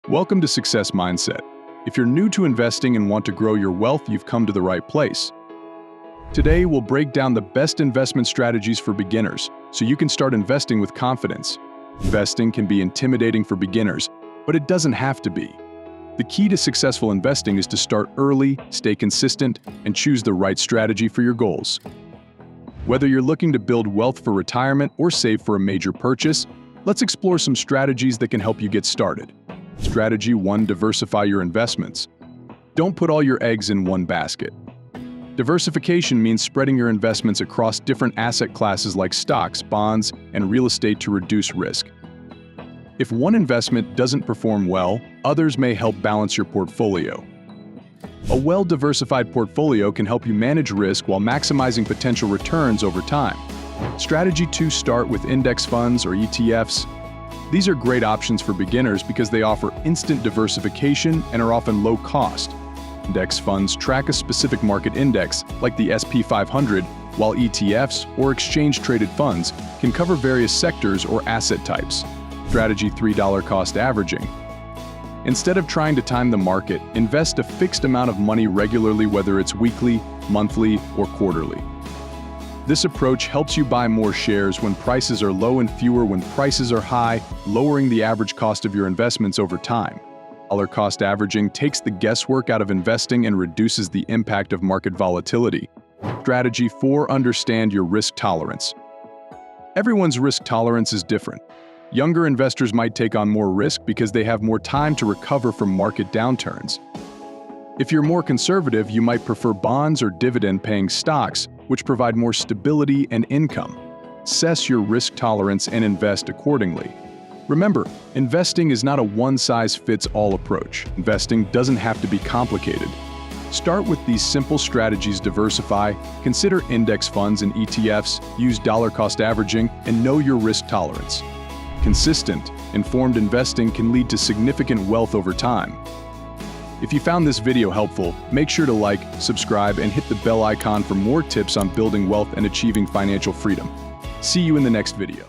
Welcome to Success Mindset. If you're new to investing and want to grow your wealth, you've come to the right place. Today, we'll break down the best investment strategies for beginners so you can start investing with confidence. Investing can be intimidating for beginners, but it doesn't have to be. The key to successful investing is to start early, stay consistent, and choose the right strategy for your goals. Whether you're looking to build wealth for retirement or save for a major purchase, let's explore some strategies that can help you get started. Strategy 1. Diversify your investments. Don't put all your eggs in one basket. Diversification means spreading your investments across different asset classes like stocks, bonds, and real estate to reduce risk. If one investment doesn't perform well, others may help balance your portfolio. A well-diversified portfolio can help you manage risk while maximizing potential returns over time. Strategy 2. Start with index funds or ETFs. These are great options for beginners because they offer instant diversification and are often low cost. Index funds track a specific market index, like the S&P 500, while ETFs, or exchange-traded funds, can cover various sectors or asset types. Strategy 3. Cost averaging. Instead of trying to time the market, invest a fixed amount of money regularly, whether it's weekly, monthly, or quarterly. This approach helps you buy more shares when prices are low and fewer when prices are high, lowering the average cost of your investments over time. Dollar cost averaging takes the guesswork out of investing and reduces the impact of market volatility. Strategy 4. Understand your risk tolerance. Everyone's risk tolerance is different. Younger investors might take on more risk because they have more time to recover from market downturns. If you're more conservative, you might prefer bonds or dividend-paying stocks, which provide more stability and income. Assess your risk tolerance and invest accordingly. Remember, investing is not a one-size-fits-all approach. Investing doesn't have to be complicated. Start with these simple strategies. Diversify, consider index funds and ETFs, use dollar cost averaging, and know your risk tolerance. Consistent, informed investing can lead to significant wealth over time. If you found this video helpful, make sure to like, subscribe, and hit the bell icon for more tips on building wealth and achieving financial freedom. See you in the next video.